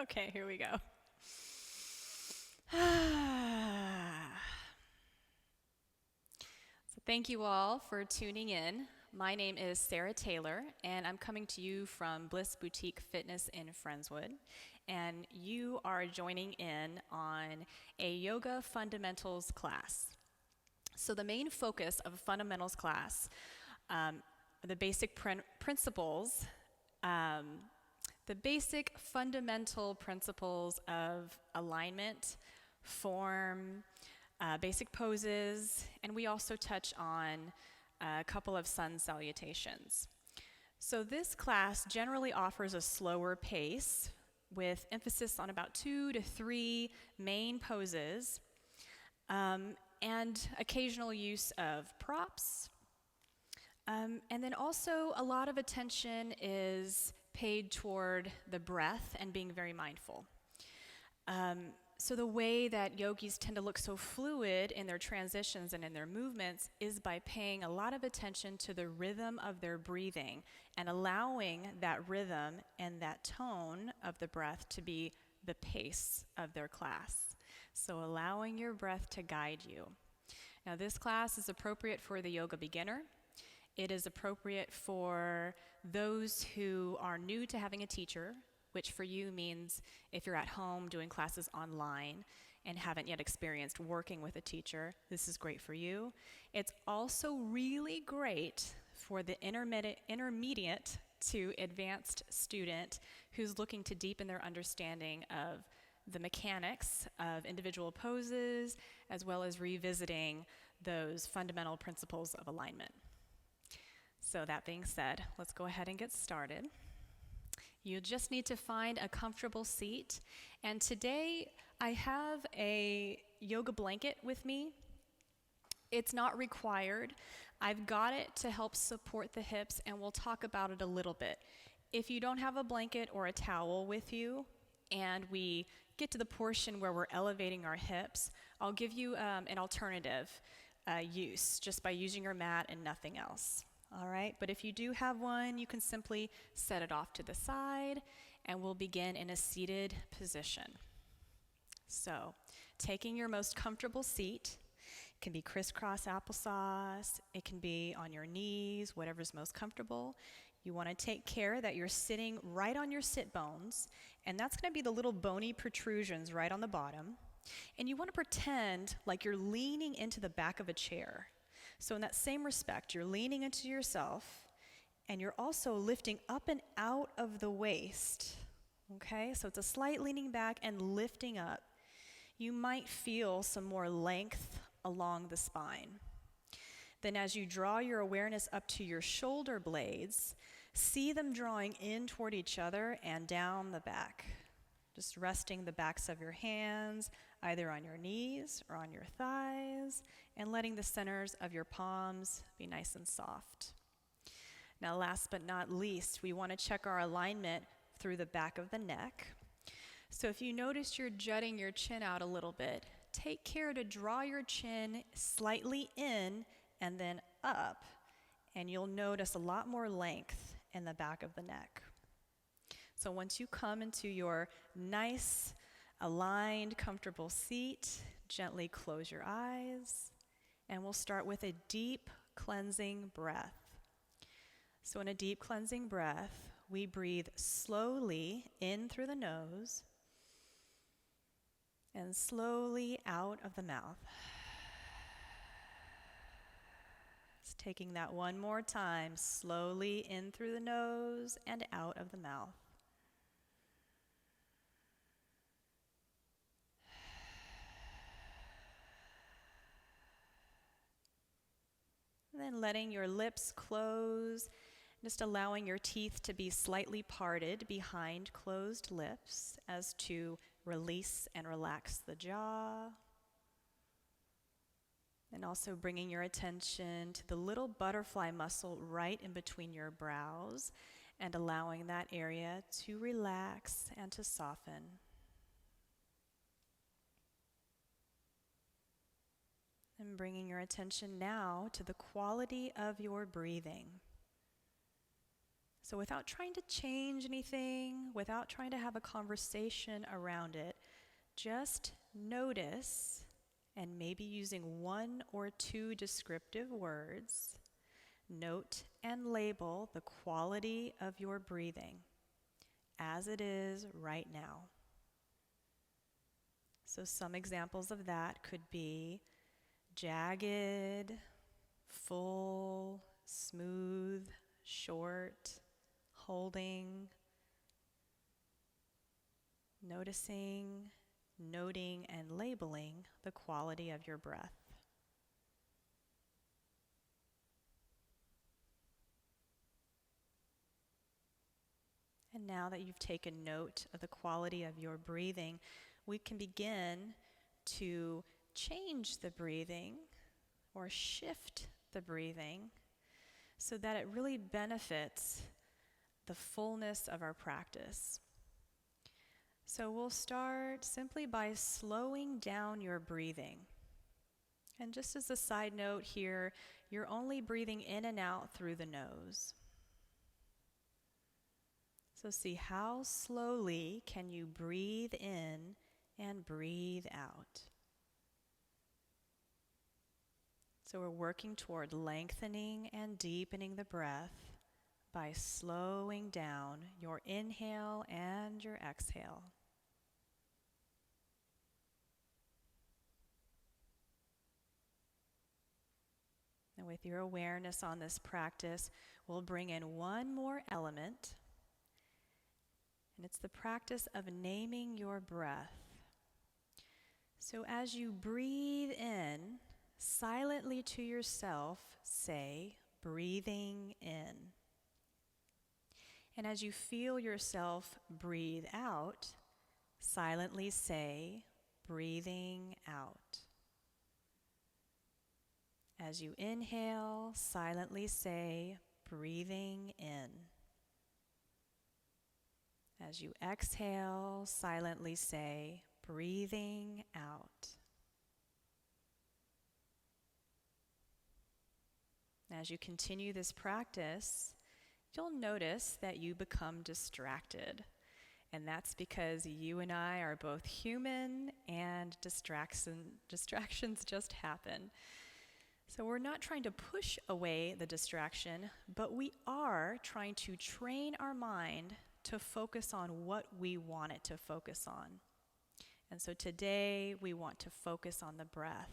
Okay, here we go. So thank you all for tuning in. My name is Sara Taylor, and I'm coming to you from BLISS Boutique Fitness in Friendswood. And you are joining in on a yoga fundamentals class. So the main focus of a fundamentals class, the basic principles, um, the basic fundamental principles of alignment, form, basic poses, and we also touch on a couple of sun salutations. So this class generally offers a slower pace with emphasis on about 2 to 3 main poses and occasional use of props. And then also a lot of attention is paid toward the breath and being very mindful. So the way that yogis tend to look so fluid in their transitions and in their movements is by paying a lot of attention to the rhythm of their breathing and allowing that rhythm and that tone of the breath to be the pace of their class. So allowing your breath to guide you. Now this class is appropriate for the yoga beginner. It is appropriate for those who are new to having a teacher, which for you means if you're at home doing classes online and haven't yet experienced working with a teacher, this is great for you. It's also really great for the intermediate to advanced student who's looking to deepen their understanding of the mechanics of individual poses, as well as revisiting those fundamental principles of alignment. So that being said, let's go ahead and get started. You just need to find a comfortable seat. And today I have a yoga blanket with me. It's not required. I've got it to help support the hips, and we'll talk about it a little bit. If you don't have a blanket or a towel with you, and we get to the portion where we're elevating our hips, I'll give you an alternative use just by using your mat and nothing else. All right, but if you do have one, you can simply set it off to the side and we'll begin in a seated position. So, taking your most comfortable seat, it can be crisscross applesauce, it can be on your knees, whatever's most comfortable. You want to take care that you're sitting right on your sit bones, and that's going to be the little bony protrusions right on the bottom. And you want to pretend like you're leaning into the back of a chair. So in that same respect, you're leaning into yourself, and you're also lifting up and out of the waist, okay? So it's a slight leaning back and lifting up. You might feel some more length along the spine. Then as you draw your awareness up to your shoulder blades, see them drawing in toward each other and down the back. Just resting the backs of your hands either on your knees or on your thighs, and letting the centers of your palms be nice and soft. Now last but not least, we want to check our alignment through the back of the neck. So if you notice you're jutting your chin out a little bit, take care to draw your chin slightly in and then up, and you'll notice a lot more length in the back of the neck. So once you come into your nice, aligned, comfortable seat, gently close your eyes, and we'll start with a deep cleansing breath. So in a deep cleansing breath, we breathe slowly in through the nose and slowly out of the mouth. Just taking that one more time, slowly in through the nose and out of the mouth. And then letting your lips close, just allowing your teeth to be slightly parted behind closed lips as to release and relax the jaw. And also bringing your attention to the little butterfly muscle right in between your brows and allowing that area to relax and to soften. And bringing your attention now to the quality of your breathing. So without trying to change anything, without trying to have a conversation around it, just notice, and maybe using 1 or 2 descriptive words, note and label the quality of your breathing as it is right now. So some examples of that could be jagged, full, smooth, short, holding, noticing, noting, and labeling the quality of your breath. And now that you've taken note of the quality of your breathing, we can begin to change the breathing or shift the breathing so that it really benefits the fullness of our practice. So we'll start simply by slowing down your breathing. And just as a side note here, you're only breathing in and out through the nose. So see how slowly can you breathe in and breathe out. So we're working toward lengthening and deepening the breath by slowing down your inhale and your exhale. And with your awareness on this practice, we'll bring in one more element, and it's the practice of naming your breath. So as you breathe in, silently to yourself, say, breathing in. And as you feel yourself breathe out, silently say, breathing out. As you inhale, silently say, breathing in. As you exhale, silently say, breathing out. As you continue this practice, you'll notice that you become distracted. And that's because you and I are both human and distractions just happen. So we're not trying to push away the distraction, but we are trying to train our mind to focus on what we want it to focus on. And so today we want to focus on the breath.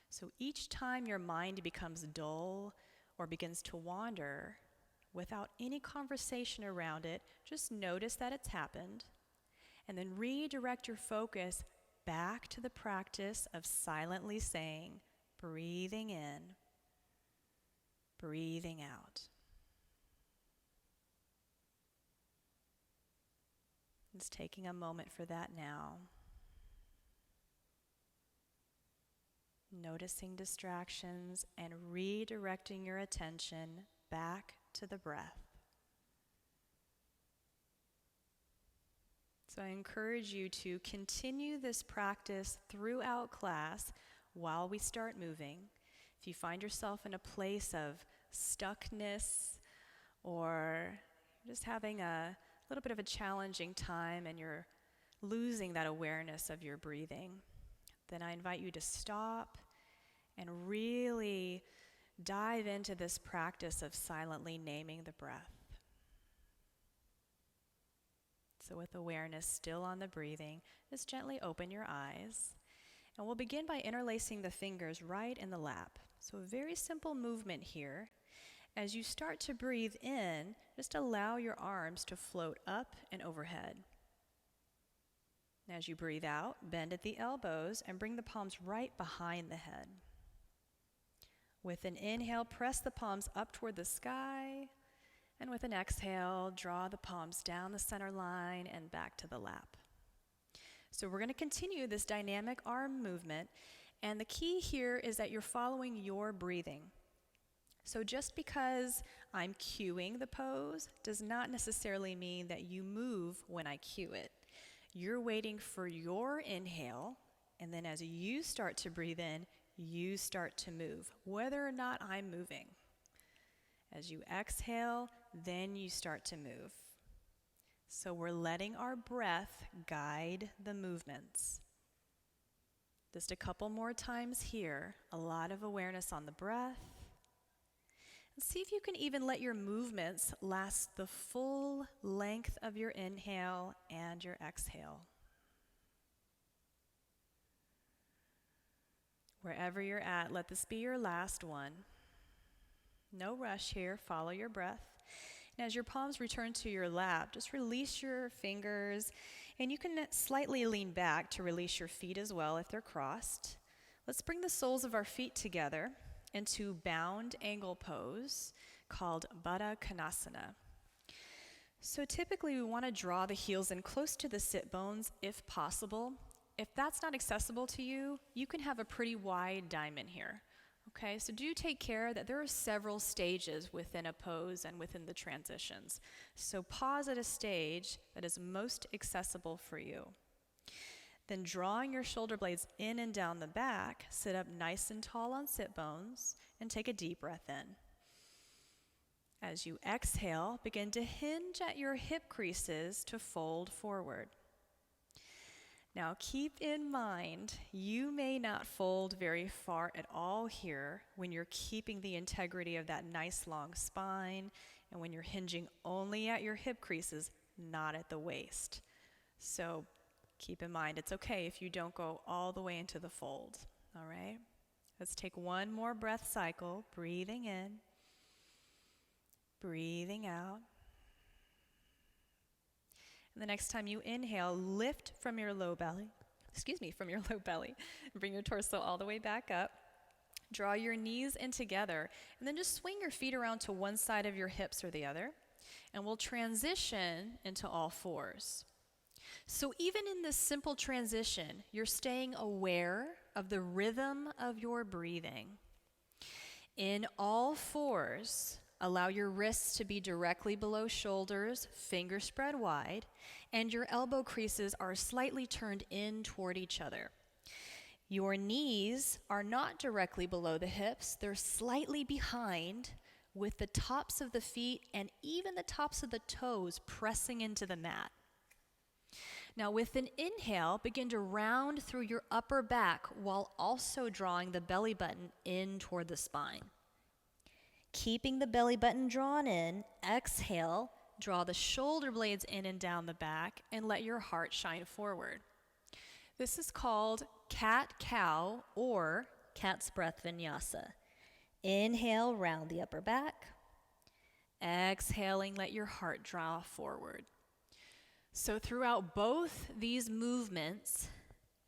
So each time your mind becomes dull or begins to wander, without any conversation around it, just notice that it's happened, and then redirect your focus back to the practice of silently saying, breathing in, breathing out. Just taking a moment for that now. Noticing distractions and redirecting your attention back to the breath. So I encourage you to continue this practice throughout class while we start moving. If you find yourself in a place of stuckness or just having a little bit of a challenging time and you're losing that awareness of your breathing, then I invite you to stop and really dive into this practice of silently naming the breath. So with awareness still on the breathing, just gently open your eyes. And we'll begin by interlacing the fingers right in the lap. So a very simple movement here. As you start to breathe in, just allow your arms to float up and overhead. As you breathe out, bend at the elbows and bring the palms right behind the head. With an inhale, press the palms up toward the sky, and with an exhale, draw the palms down the center line and back to the lap. So we're going to continue this dynamic arm movement, and the key here is that you're following your breathing. So just because I'm cueing the pose does not necessarily mean that you move when I cue it. You're waiting for your inhale, and then as you start to breathe in, you start to move, whether or not I'm moving. As you exhale, then you start to move. So we're letting our breath guide the movements. Just a couple more times here. A lot of awareness on the breath. And see if you can even let your movements last the full length of your inhale and your exhale. Wherever you're at, let this be your last one. No rush here. Follow your breath. And as your palms return to your lap, just release your fingers. And you can slightly lean back to release your feet as well if they're crossed. Let's bring the soles of our feet together into bound angle pose called Baddha Konasana. So typically we want to draw the heels in close to the sit bones if possible. If that's not accessible to you, you can have a pretty wide diamond here. Okay, so do take care that there are several stages within a pose and within the transitions. So pause at a stage that is most accessible for you. Then drawing your shoulder blades in and down the back, sit up nice and tall on sit bones and take a deep breath in. As you exhale, begin to hinge at your hip creases to fold forward. Now keep in mind, you may not fold very far at all here when you're keeping the integrity of that nice long spine and when you're hinging only at your hip creases, not at the waist. So keep in mind, it's okay if you don't go all the way into the fold, all right? Let's take one more breath cycle, breathing in, breathing out. And the next time you inhale, lift from your low belly. Bring your torso all the way back up. Draw your knees in together, and then just swing your feet around to one side of your hips or the other. And we'll transition into all fours. So even in this simple transition, you're staying aware of the rhythm of your breathing. In all fours, allow your wrists to be directly below shoulders, fingers spread wide, and your elbow creases are slightly turned in toward each other. Your knees are not directly below the hips, they're slightly behind, with the tops of the feet and even the tops of the toes pressing into the mat. Now with an inhale, begin to round through your upper back while also drawing the belly button in toward the spine. Keeping the belly button drawn in, exhale, draw the shoulder blades in and down the back, and let your heart shine forward. This is called cat-cow or cat's breath vinyasa. Inhale, round the upper back. Exhaling, let your heart draw forward. So throughout both these movements,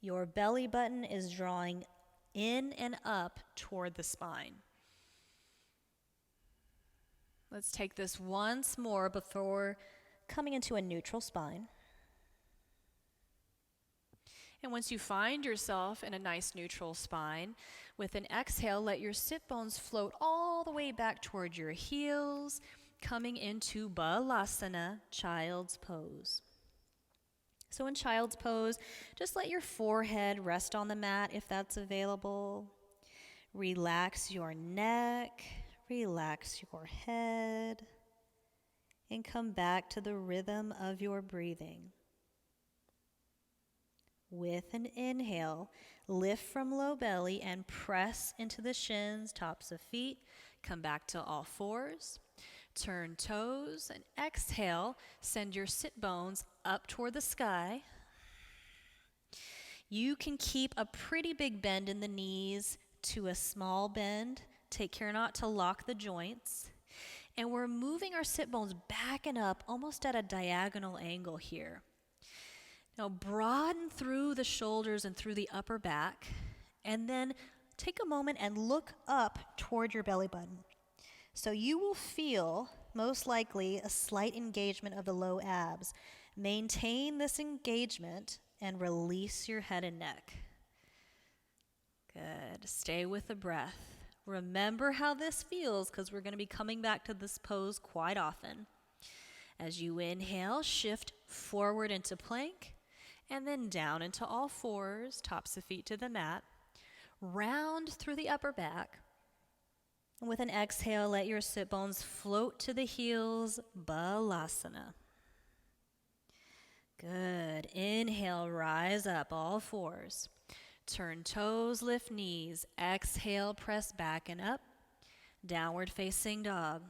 your belly button is drawing in and up toward the spine. Let's take this once more before coming into a neutral spine. And once you find yourself in a nice neutral spine, with an exhale, let your sit bones float all the way back toward your heels, coming into Balasana, child's pose. So in child's pose, just let your forehead rest on the mat if that's available. Relax your neck. Relax your head and come back to the rhythm of your breathing. With an inhale, lift from low belly and press into the shins, tops of feet. Come back to all fours. Turn toes and exhale. Send your sit bones up toward the sky. You can keep a pretty big bend in the knees to a small bend. Take care not to lock the joints. And we're moving our sit bones back and up almost at a diagonal angle here. Now broaden through the shoulders and through the upper back. And then take a moment and look up toward your belly button. So you will feel, most likely, a slight engagement of the low abs. Maintain this engagement and release your head and neck. Good. Stay with the breath. Remember how this feels because we're going to be coming back to this pose quite often. As you inhale, shift forward into plank and then down into all fours, tops of feet to the mat. Round through the upper back. And with an exhale, let your sit bones float to the heels, balasana. Good. Inhale, rise up, all fours. Turn toes, lift knees. Exhale, press back and up. Downward facing dog.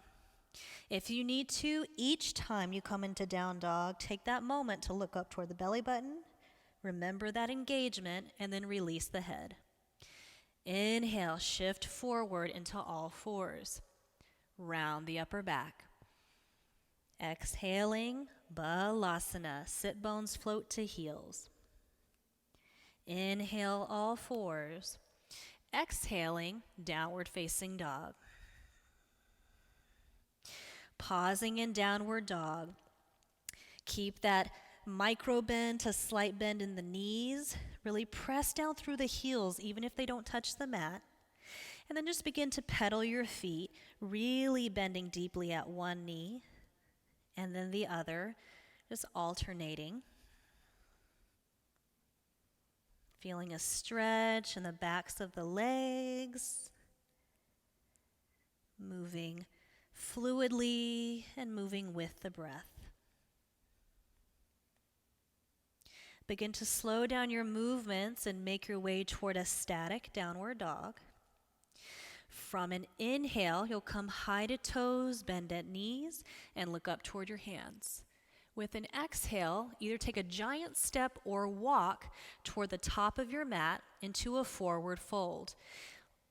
If you need to, each time you come into down dog, take that moment to look up toward the belly button. Remember that engagement, and then release the head. Inhale, shift forward into all fours. Round the upper back. Exhaling, balasana. Sit bones float to heels. Inhale, all fours. Exhaling, downward facing dog. Pausing in downward dog. Keep that micro bend to slight bend in the knees. Really press down through the heels even if they don't touch the mat. And then just begin to pedal your feet, really bending deeply at one knee and then the other, just alternating. Feeling a stretch in the backs of the legs. Moving fluidly and moving with the breath. Begin to slow down your movements and make your way toward a static downward dog. From an inhale, you'll come high to toes, bend at knees, and look up toward your hands. With an exhale, either take a giant step or walk toward the top of your mat into a forward fold.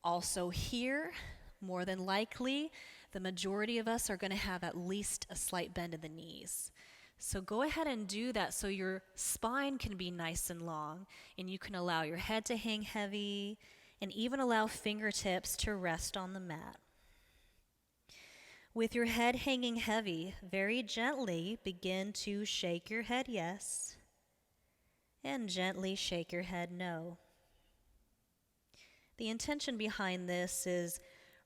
Also here, more than likely, the majority of us are going to have at least a slight bend in the knees. So go ahead and do that so your spine can be nice and long, and you can allow your head to hang heavy, and even allow fingertips to rest on the mat. With your head hanging heavy, very gently begin to shake your head yes, and gently shake your head no. The intention behind this is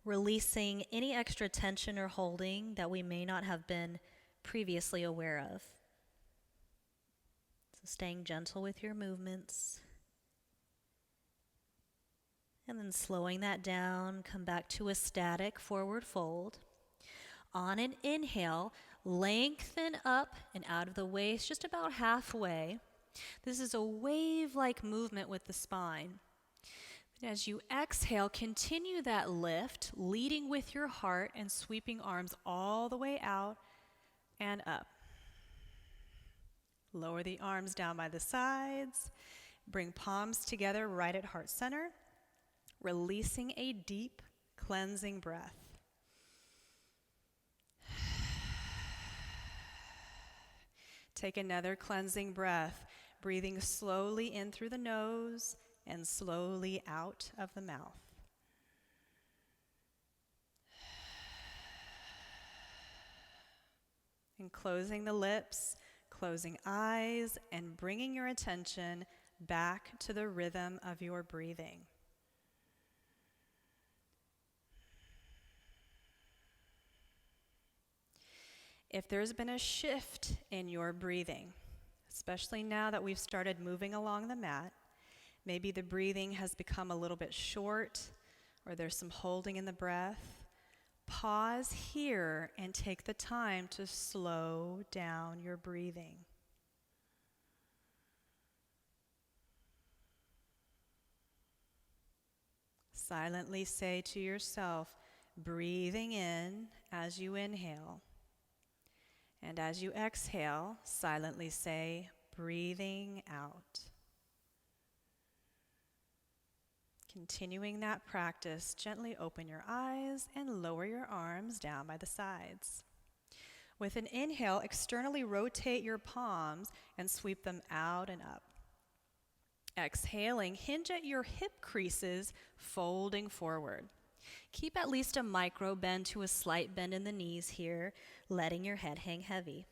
releasing any extra tension or holding that we may not have been previously aware of. So staying gentle with your movements. And then slowing that down, come back to a static forward fold. On an inhale, lengthen up and out of the waist, just about halfway. This is a wave-like movement with the spine. As you exhale, continue that lift, leading with your heart and sweeping arms all the way out and up. Lower the arms down by the sides. Bring palms together right at heart center, releasing a deep, cleansing breath. Take another cleansing breath, breathing slowly in through the nose and slowly out of the mouth. And closing the lips, closing eyes, and bringing your attention back to the rhythm of your breathing. If there's been a shift in your breathing, especially now that we've started moving along the mat, maybe the breathing has become a little bit short, or there's some holding in the breath, pause here and take the time to slow down your breathing. Silently say to yourself, breathing in as you inhale. And as you exhale, silently say, breathing out. Continuing that practice, gently open your eyes and lower your arms down by the sides. With an inhale, externally rotate your palms and sweep them out and up. Exhaling, hinge at your hip creases, folding forward. Keep at least a micro bend to a slight bend in the knees here, letting your head hang heavy.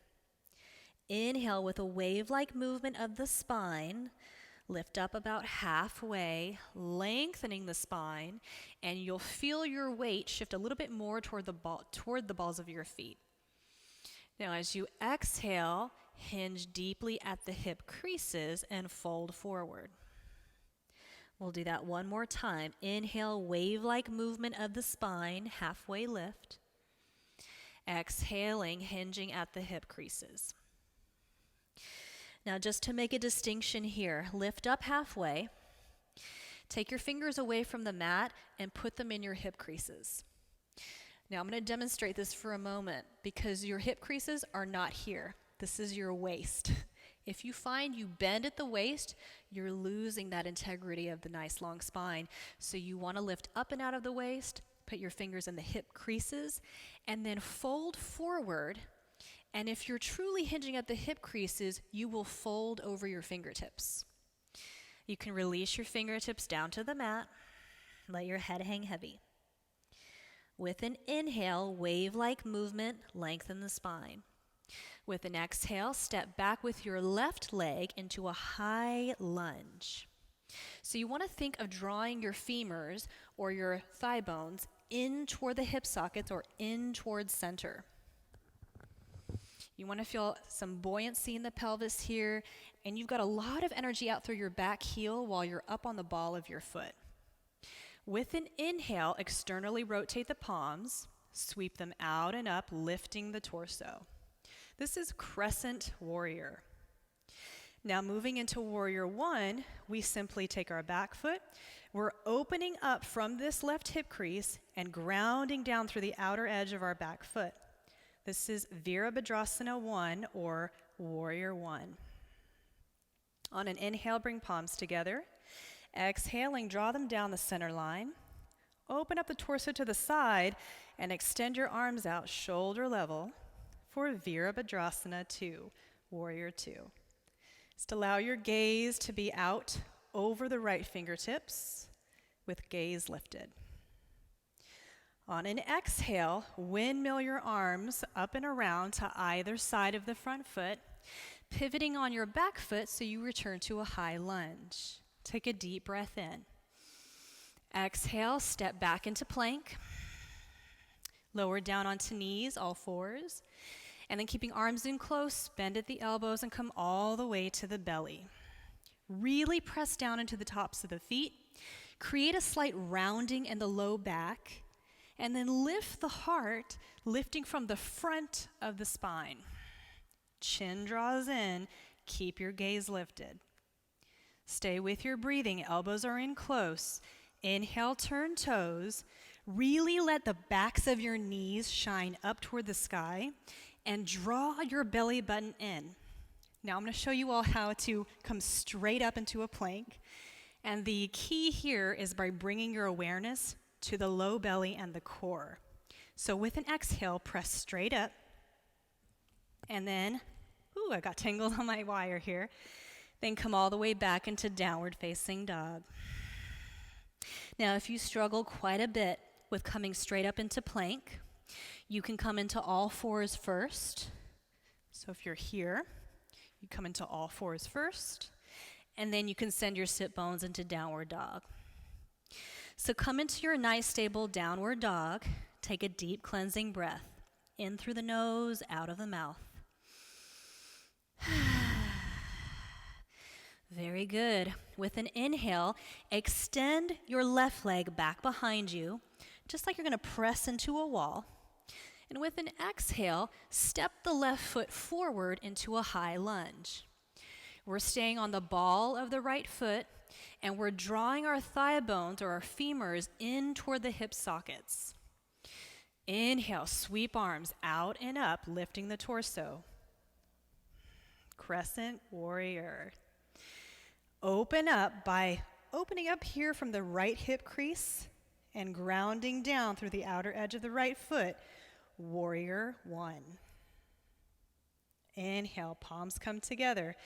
Inhale with a wave-like movement of the spine. Lift up about halfway, lengthening the spine, and you'll feel your weight shift a little bit more toward the balls of your feet. Now, as you exhale, hinge deeply at the hip creases and fold forward. We'll do that one more time. Inhale, wave-like movement of the spine, halfway lift. Exhaling, hinging at the hip creases. Now, just to make a distinction here, lift up halfway. Take your fingers away from the mat and put them in your hip creases. Now, I'm going to demonstrate this for a moment because your hip creases are not here. This is your waist. If you find you bend at the waist, you're losing that integrity of the nice long spine. So you want to lift up and out of the waist, put your fingers in the hip creases, and then fold forward. And if you're truly hinging at the hip creases, you will fold over your fingertips. You can release your fingertips down to the mat. Let your head hang heavy. With an inhale, wave-like movement, lengthen the spine. With an exhale, step back with your left leg into a high lunge. So you want to think of drawing your femurs or your thigh bones in toward the hip sockets or in towards center. You want to feel some buoyancy in the pelvis here, and you've got a lot of energy out through your back heel while you're up on the ball of your foot. With an inhale, externally rotate the palms, sweep them out and up, lifting the torso. This is crescent warrior. Now moving into warrior one, we simply take our back foot. We're opening up from this left hip crease and grounding down through the outer edge of our back foot. This is Virabhadrasana 1 or warrior 1. On an inhale, bring palms together. Exhaling, draw them down the center line. Open up the torso to the side and extend your arms out shoulder level for Virabhadrasana 2, warrior 2. Just allow your gaze to be out over the right fingertips with gaze lifted. On an exhale, windmill your arms up and around to either side of the front foot, pivoting on your back foot so you return to a high lunge. Take a deep breath in. Exhale, step back into plank. Lower down onto knees, all fours. And then keeping arms in close, bend at the elbows and come all the way to the belly. Really press down into the tops of the feet. Create a slight rounding in the low back. And then lift the heart, lifting from the front of the spine. Chin draws in, keep your gaze lifted. Stay with your breathing, elbows are in close. Inhale, turn toes. Really let the backs of your knees shine up toward the sky and draw your belly button in. Now I'm going to show you all how to come straight up into a plank. And the key here is by bringing your awareness to the low belly and the core. So with an exhale, press straight up. And then, I got tangled on my wire here. Then come all the way back into downward facing dog. Now, if you struggle quite a bit with coming straight up into plank, you can come into all fours first. So if you're here, you come into all fours first, and then you can send your sit bones into downward dog. So come into your nice stable downward dog. Take a deep cleansing breath. In through the nose, out of the mouth. Very good. With an inhale, extend your left leg back behind you, just like you're going to press into a wall. And with an exhale, step the left foot forward into a high lunge. We're staying on the ball of the right foot, and we're drawing our thigh bones or our femurs in toward the hip sockets. Inhale, sweep arms out and up, lifting the torso. Crescent warrior. Open up by opening up here from the right hip crease and grounding down through the outer edge of the right foot. Warrior 1. Inhale, palms come together.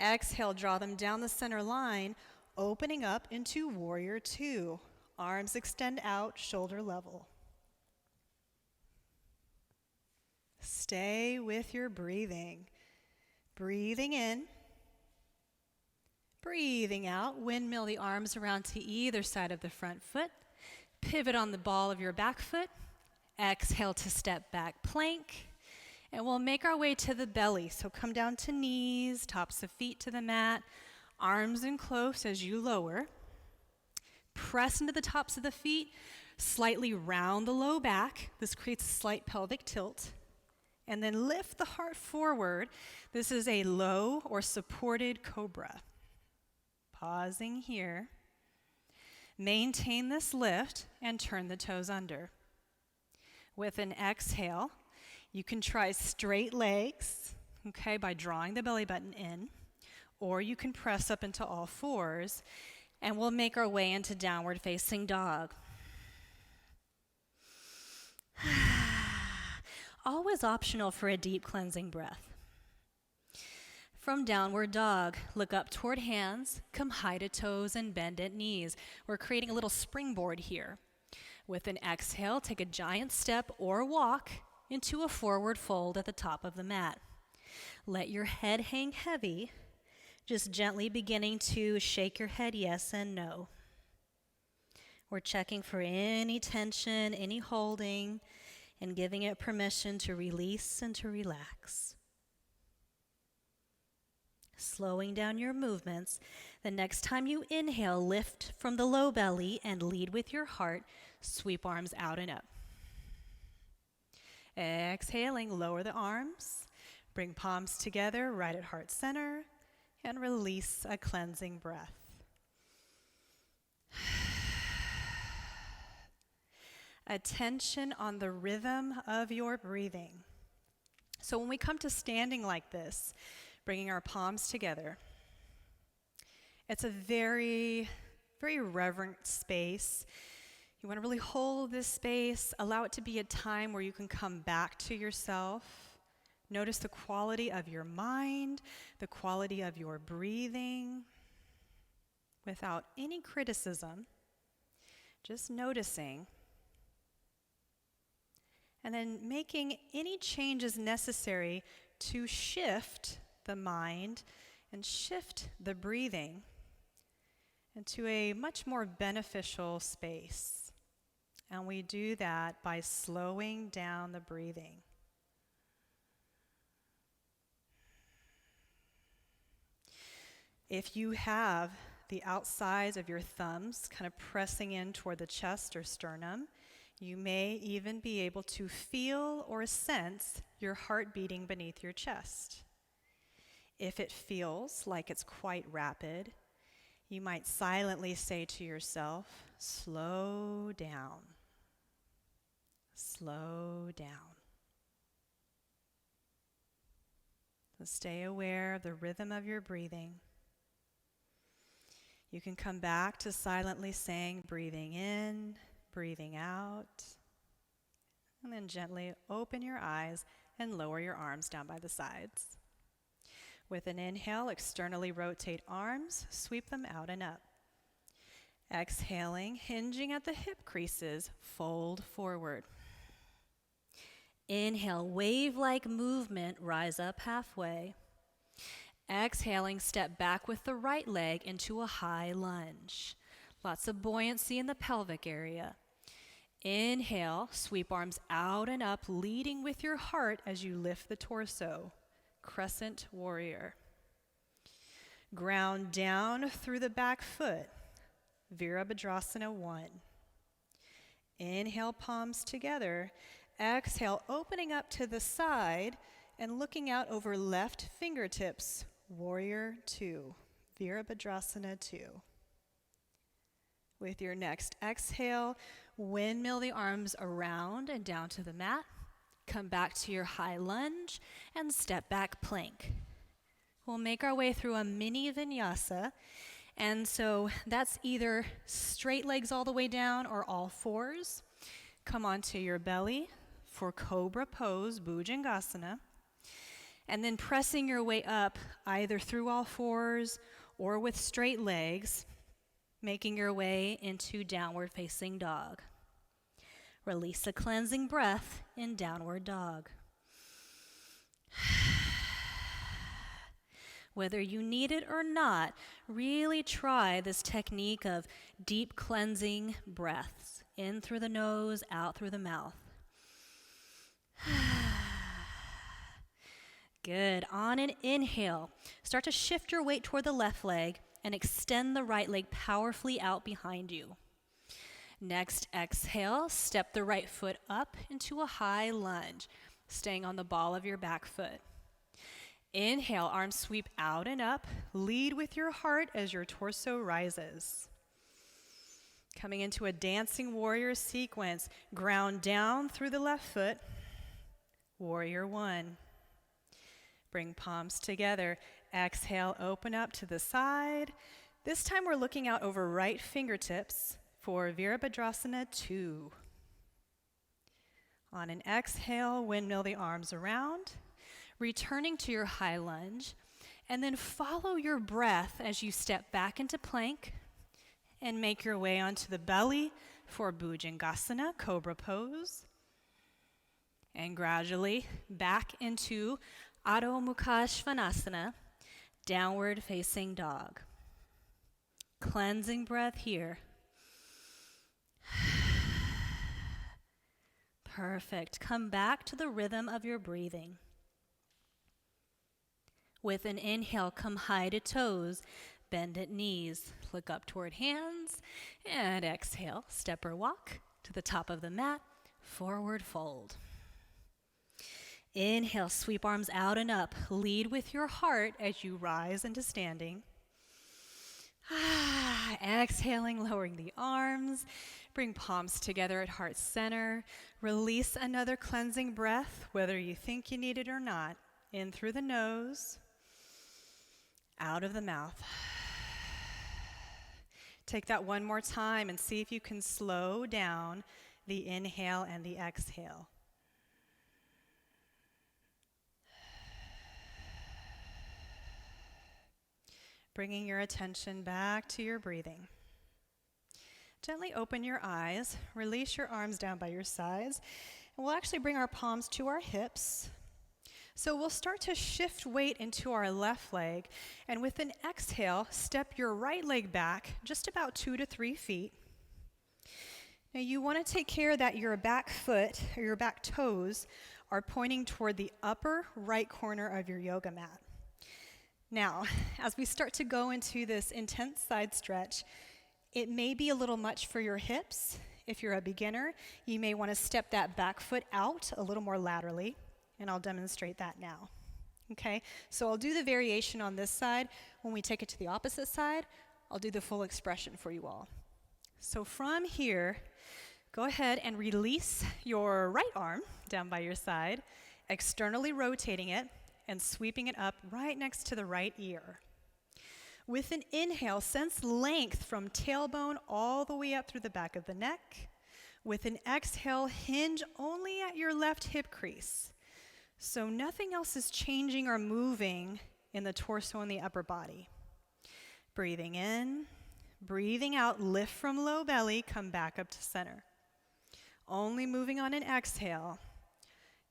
Exhale, draw them down the center line, opening up into warrior 2. Arms extend out, shoulder level. Stay with your breathing. Breathing in. Breathing out, windmill the arms around to either side of the front foot. Pivot on the ball of your back foot. Exhale to step back plank. And we'll make our way to the belly. So come down to knees, tops of feet to the mat, arms in close as you lower. Press into the tops of the feet, slightly round the low back. This creates a slight pelvic tilt. And then lift the heart forward. This is a low or supported cobra. Pausing here. Maintain this lift and turn the toes under. With an exhale, you can try straight legs, okay, by drawing the belly button in, or you can press up into all fours, and we'll make our way into downward facing dog. Always optional for a deep cleansing breath. From downward dog, look up toward hands, come high to toes and bend at knees. We're creating a little springboard here. With an exhale, take a giant step or walk into a forward fold at the top of the mat. Let your head hang heavy, just gently beginning to shake your head yes and no. We're checking for any tension, any holding, and giving it permission to release and to relax. Slowing down your movements. The next time you inhale, lift from the low belly and lead with your heart. Sweep arms out and up. Exhaling, lower the arms. Bring palms together right at heart center and release a cleansing breath. Attention on the rhythm of your breathing. So when we come to standing like this, bringing our palms together, it's a very, very reverent space. You want to really hold this space, allow it to be a time where you can come back to yourself. Notice the quality of your mind, the quality of your breathing, without any criticism, just noticing. And then making any changes necessary to shift the mind and shift the breathing into a much more beneficial space. And we do that by slowing down the breathing. If you have the outsides of your thumbs kind of pressing in toward the chest or sternum, you may even be able to feel or sense your heart beating beneath your chest. If it feels like it's quite rapid, you might silently say to yourself, slow down, slow down. So stay aware of the rhythm of your breathing. You can come back to silently saying, breathing in, breathing out, and then gently open your eyes and lower your arms down by the sides. With an inhale, externally rotate arms, sweep them out and up. Exhaling, hinging at the hip creases, fold forward. Inhale, wave-like movement, rise up halfway. Exhaling, step back with the right leg into a high lunge. Lots of buoyancy in the pelvic area. Inhale, sweep arms out and up, leading with your heart as you lift the torso. Crescent warrior. Ground down through the back foot. Virabhadrasana 1. Inhale, palms together. Exhale, opening up to the side and looking out over left fingertips. Warrior 2. Virabhadrasana 2. With your next exhale, windmill the arms around and down to the mat. Come back to your high lunge and step back plank. We'll make our way through a mini vinyasa. And so that's either straight legs all the way down or all fours. Come onto your belly for cobra pose, bhujangasana. And then pressing your way up either through all fours or with straight legs, making your way into downward facing dog. Release a cleansing breath in downward dog. Whether you need it or not, really try this technique of deep cleansing breaths. In through the nose, out through the mouth. Good. On an inhale, start to shift your weight toward the left leg and extend the right leg powerfully out behind you. Next, exhale, step the right foot up into a high lunge, staying on the ball of your back foot. Inhale, arms sweep out and up. Lead with your heart as your torso rises. Coming into a dancing warrior sequence, ground down through the left foot. Warrior one. Bring palms together. Exhale, open up to the side. This time we're looking out over right fingertips for Virabhadrasana 2. On an exhale, windmill the arms around, returning to your high lunge, and then follow your breath as you step back into plank and make your way onto the belly for Bhujangasana, Cobra Pose. And gradually back into Adho Mukha Svanasana, Downward Facing Dog. Cleansing breath here. Perfect. Come back to the rhythm of your breathing. With an inhale, come high to toes, bend at knees, look up toward hands, and exhale, step or walk to the top of the mat, forward fold. Inhale, sweep arms out and up. Lead with your heart as you rise into standing. Exhaling, lowering the arms. Bring palms together at heart center. Release another cleansing breath, whether you think you need it or not. In through the nose, out of the mouth. Take that one more time and see if you can slow down the inhale and the exhale. Bringing your attention back to your breathing. Gently open your eyes, release your arms down by your sides, and we'll actually bring our palms to our hips. So we'll start to shift weight into our left leg, and with an exhale, step your right leg back just about 2 to 3 feet. Now you want to take care that your back foot or your back toes are pointing toward the upper right corner of your yoga mat. Now, as we start to go into this intense side stretch, it may be a little much for your hips. If you're a beginner, you may want to step that back foot out a little more laterally, and I'll demonstrate that now. Okay, so I'll do the variation on this side. When we take it to the opposite side, I'll do the full expression for you all. So from here, go ahead and release your right arm down by your side, externally rotating it, and sweeping it up right next to the right ear. With an inhale, sense length from tailbone all the way up through the back of the neck. With an exhale, hinge only at your left hip crease. So nothing else is changing or moving in the torso and the upper body. Breathing in, breathing out, lift from low belly, come back up to center. Only moving on an exhale.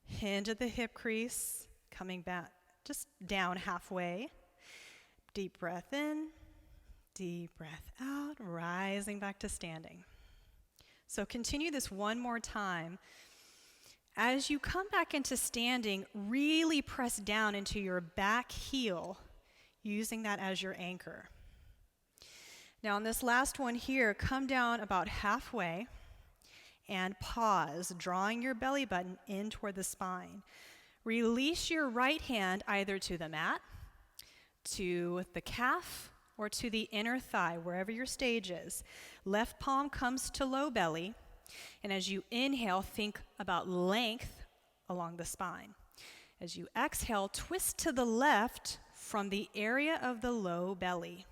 Hinge at the hip crease, coming back just down halfway. Deep breath in, deep breath out, rising back to standing. So continue this one more time. As you come back into standing, really press down into your back heel, using that as your anchor. Now on this last one here, come down about halfway and pause, drawing your belly button in toward the spine. Release your right hand either to the mat, to the calf, or to the inner thigh, wherever your stage is. Left palm comes to low belly, and as you inhale, think about length along the spine. As you exhale, twist to the left from the area of the low belly.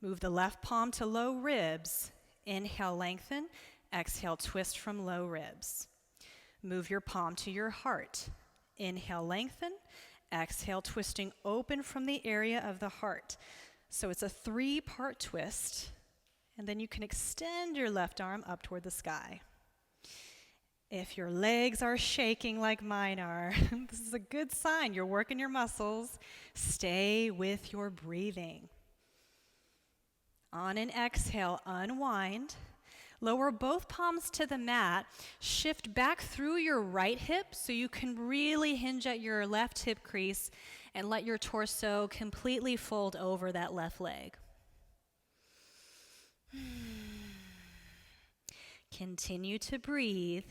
Move the left palm to low ribs. Inhale, lengthen. Exhale, twist from low ribs. Move your palm to your heart. Inhale, lengthen. Exhale, twisting open from the area of the heart. So it's a 3-part twist, and then you can extend your left arm up toward the sky. If your legs are shaking like mine are, this is a good sign. You're working your muscles. Stay with your breathing. On an exhale, unwind. Lower both palms to the mat. Shift back through your right hip so you can really hinge at your left hip crease and let your torso completely fold over that left leg. Continue to breathe.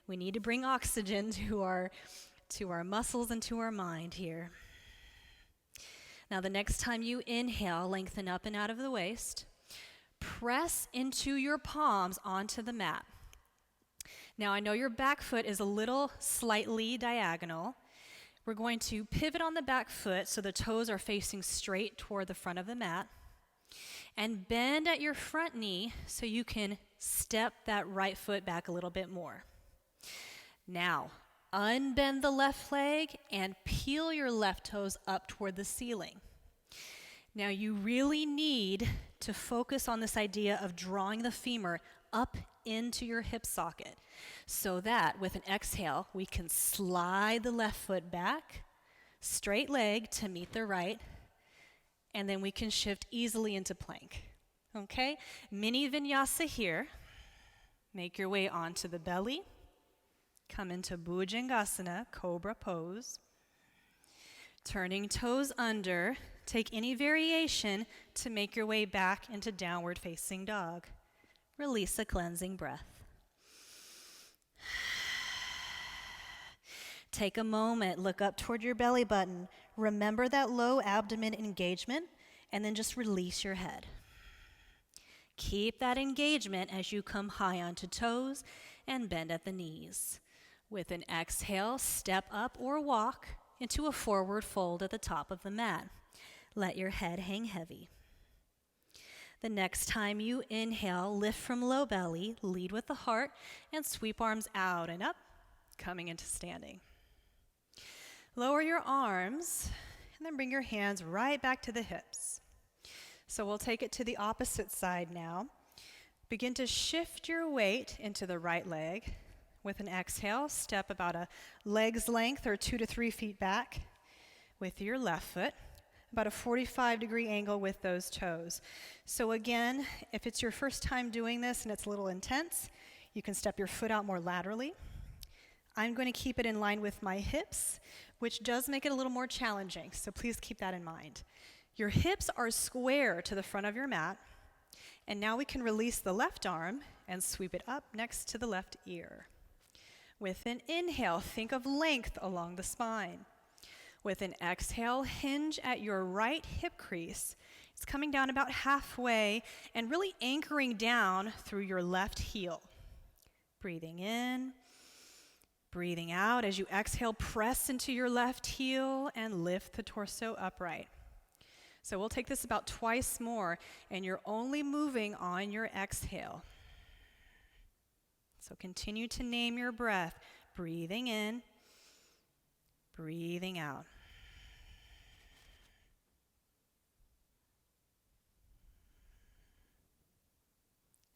We need to bring oxygen to our muscles and to our mind here. Now, the next time you inhale, lengthen up and out of the waist. Press into your palms onto the mat. Now, I know your back foot is a little slightly diagonal. We're going to pivot on the back foot so the toes are facing straight toward the front of the mat. And bend at your front knee so you can step that right foot back a little bit more. Now, unbend the left leg and peel your left toes up toward the ceiling. Now, you really need to focus on this idea of drawing the femur up into your hip socket so that with an exhale, we can slide the left foot back, straight leg to meet the right, and then we can shift easily into plank. Okay? Mini vinyasa here. Make your way onto the belly. Come into Bhujangasana, cobra pose. Turning toes under. Take any variation to make your way back into downward facing dog. Release a cleansing breath. Take a moment, look up toward your belly button. Remember that low abdomen engagement, and then just release your head. Keep that engagement as you come high onto toes and bend at the knees. With an exhale, step up or walk into a forward fold at the top of the mat. Let your head hang heavy. The next time you inhale, lift from low belly, lead with the heart, and sweep arms out and up, coming into standing. Lower your arms, and then bring your hands right back to the hips. So we'll take it to the opposite side now. Begin to shift your weight into the right leg. With an exhale, step about a leg's length or 2 to 3 feet back with your left foot, about a 45-degree angle with those toes. So again, if it's your first time doing this and it's a little intense, you can step your foot out more laterally. I'm going to keep it in line with my hips, which does make it a little more challenging, so please keep that in mind. Your hips are square to the front of your mat, and now we can release the left arm and sweep it up next to the left ear. With an inhale, think of length along the spine. With an exhale, hinge at your right hip crease. It's coming down about halfway and really anchoring down through your left heel. Breathing in, breathing out. As you exhale, press into your left heel and lift the torso upright. So we'll take this about twice more, and you're only moving on your exhale. So continue to name your breath. Breathing in, breathing out.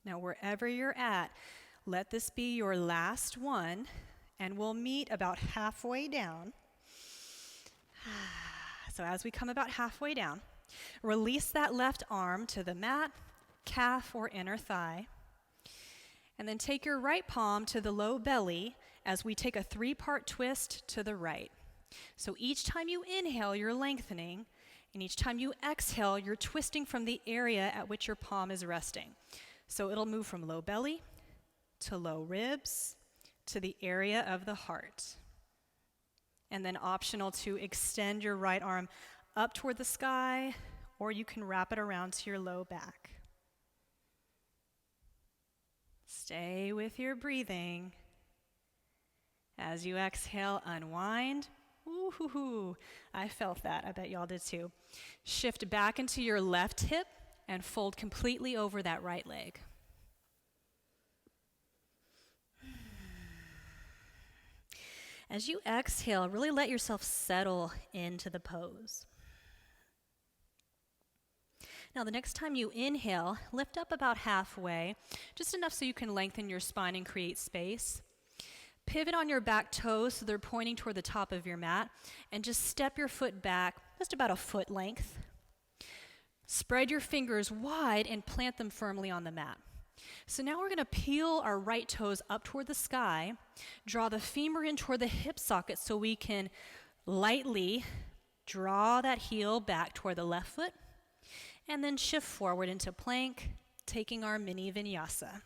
Now, wherever you're at, let this be your last one, and we'll meet about halfway down. So as we come about halfway down, release that left arm to the mat, calf, or inner thigh. And then take your right palm to the low belly as we take a 3-part twist to the right. So each time you inhale, you're lengthening, and each time you exhale, you're twisting from the area at which your palm is resting. So it'll move from low belly to low ribs to the area of the heart. And then optional to extend your right arm up toward the sky, or you can wrap it around to your low back. Stay with your breathing. As you exhale, unwind. Ooh, I felt that. I bet y'all did too. Shift back into your left hip and fold completely over that right leg. As you exhale, really let yourself settle into the pose. Now, the next time you inhale, lift up about halfway, just enough so you can lengthen your spine and create space. Pivot on your back toes so they're pointing toward the top of your mat, and just step your foot back just about a foot length. Spread your fingers wide and plant them firmly on the mat. So now we're going to peel our right toes up toward the sky, draw the femur in toward the hip socket so we can lightly draw that heel back toward the left foot, and then shift forward into plank, taking our mini vinyasa.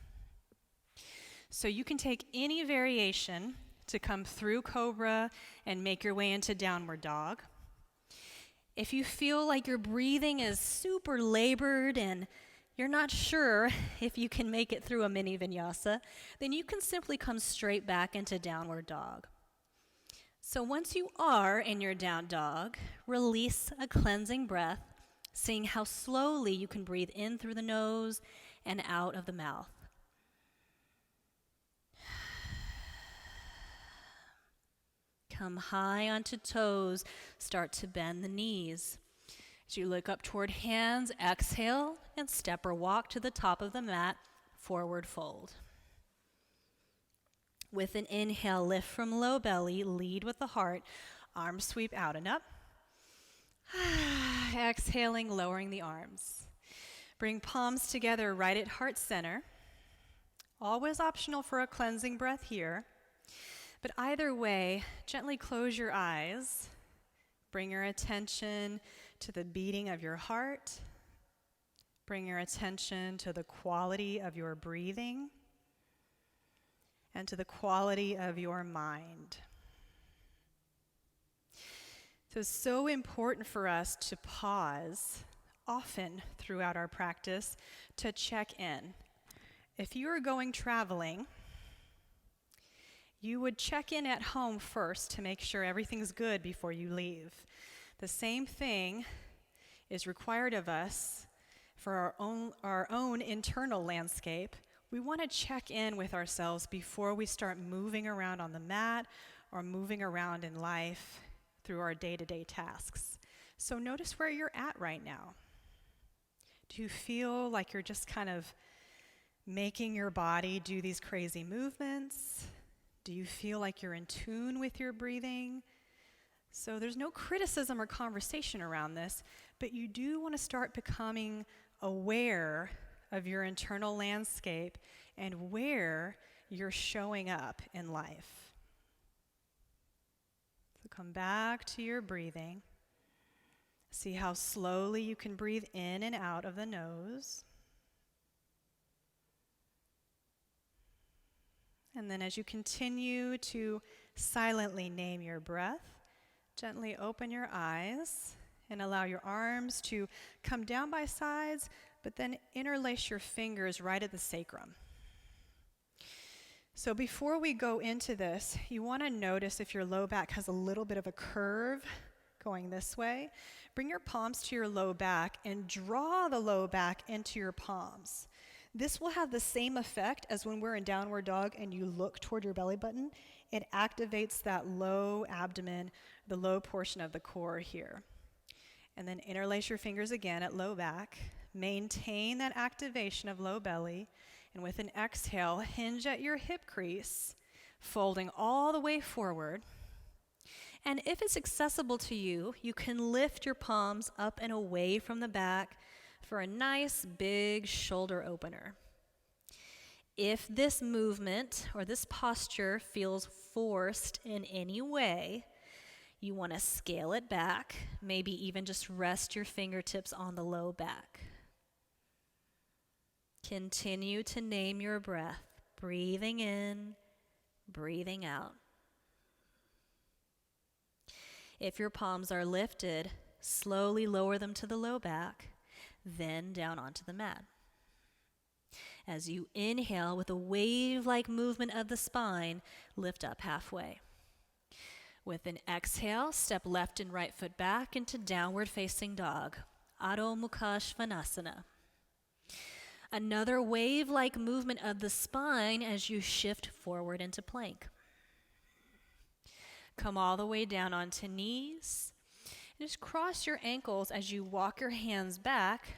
So you can take any variation to come through cobra and make your way into downward dog. If you feel like your breathing is super labored and you're not sure if you can make it through a mini vinyasa, then you can simply come straight back into downward dog. So once you are in your down dog, release a cleansing breath, seeing how slowly you can breathe in through the nose and out of the mouth. Come high onto toes, start to bend the knees. As you look up toward hands, exhale and step or walk to the top of the mat, forward fold. With an inhale, lift from low belly, lead with the heart, arms sweep out and up. Exhaling, lowering the arms. Bring palms together right at heart center. Always optional for a cleansing breath here. But either way, gently close your eyes. Bring your attention to the beating of your heart. Bring your attention to the quality of your breathing and to the quality of your mind. So it's so important for us to pause often throughout our practice to check in. If you are going traveling, you would check in at home first to make sure everything's good before you leave. The same thing is required of us for our own internal landscape. We want to check in with ourselves before we start moving around on the mat or moving around in life through our day-to-day tasks. So notice where you're at right now. Do you feel like you're just kind of making your body do these crazy movements? Do you feel like you're in tune with your breathing? So there's no criticism or conversation around this, but you do want to start becoming aware of your internal landscape and where you're showing up in life. So come back to your breathing. See how slowly you can breathe in and out of the nose. And then as you continue to silently name your breath, gently open your eyes and allow your arms to come down by sides, but then interlace your fingers right at the sacrum. So before we go into this, you want to notice if your low back has a little bit of a curve going this way. Bring your palms to your low back and draw the low back into your palms. This will have the same effect as when we're in downward dog and you look toward your belly button. It activates that low abdomen, the low portion of the core here. And then interlace your fingers again at low back. Maintain that activation of low belly. And with an exhale, hinge at your hip crease, folding all the way forward. And if it's accessible to you, you can lift your palms up and away from the back for a nice big shoulder opener. If this movement or this posture feels forced in any way, you want to scale it back, maybe even just rest your fingertips on the low back. Continue to name your breath, breathing in, breathing out. If your palms are lifted, slowly lower them to the low back, then down onto the mat. As you inhale with a wave-like movement of the spine, lift up halfway. With an exhale, step left and right foot back into downward facing dog, Adho Mukha Svanasana. Another wave-like movement of the spine as you shift forward into plank. Come all the way down onto knees. And just cross your ankles as you walk your hands back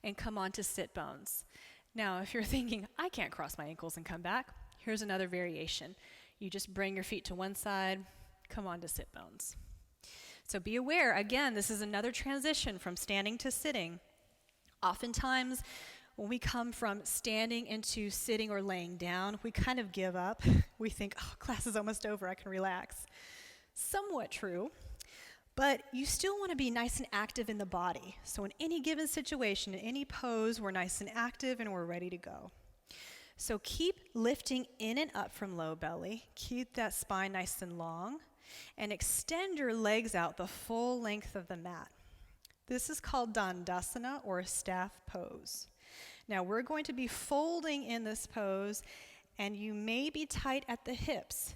and come onto sit bones. Now, if you're thinking, I can't cross my ankles and come back, here's another variation. You just bring your feet to one side, come onto sit bones. So be aware, again, this is another transition from standing to sitting. Oftentimes, when we come from standing into sitting or laying down, we kind of give up. We think, oh, class is almost over, I can relax. Somewhat true, but you still want to be nice and active in the body. So in any given situation, in any pose, we're nice and active and we're ready to go. So keep lifting in and up from low belly. Keep that spine nice and long. And extend your legs out the full length of the mat. This is called Dandasana, or a staff pose. Now we're going to be folding in this pose, and you may be tight at the hips.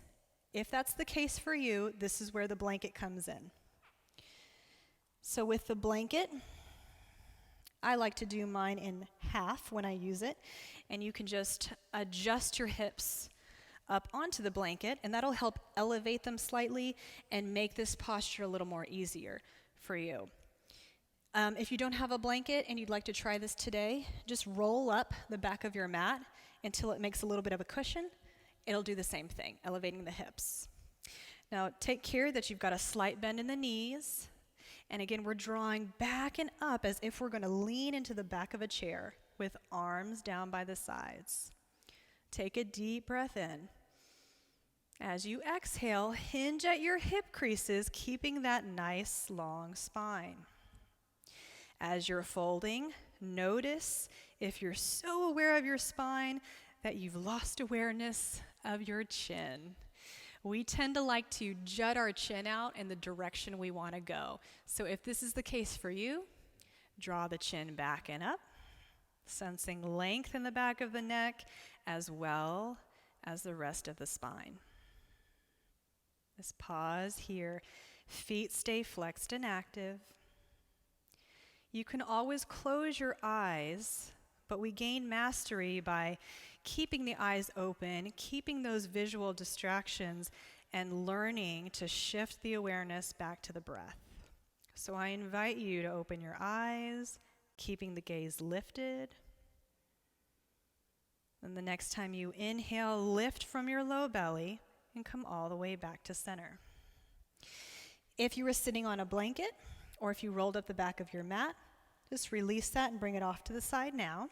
If that's the case for you, this is where the blanket comes in. So with the blanket, I like to do mine in half when I use it, and you can just adjust your hips up onto the blanket, and that'll help elevate them slightly and make this posture a little more easier for you. If you don't have a blanket and you'd like to try this today, just roll up the back of your mat until it makes a little bit of a cushion. It'll do the same thing, elevating the hips. Now take care that you've got a slight bend in the knees. And again, we're drawing back and up as if we're going to lean into the back of a chair with arms down by the sides. Take a deep breath in. As you exhale, hinge at your hip creases, keeping that nice long spine. As you're folding, notice if you're so aware of your spine that you've lost awareness of your chin. We tend to like to jut our chin out in the direction we want to go. So if this is the case for you, draw the chin back and up, sensing length in the back of the neck as well as the rest of the spine. Just pause here. Feet stay flexed and active. You can always close your eyes, but we gain mastery by keeping the eyes open, keeping those visual distractions, and learning to shift the awareness back to the breath. So I invite you to open your eyes, keeping the gaze lifted. And the next time you inhale, lift from your low belly and come all the way back to center. If you were sitting on a blanket, or if you rolled up the back of your mat, just release that and bring it off to the side now.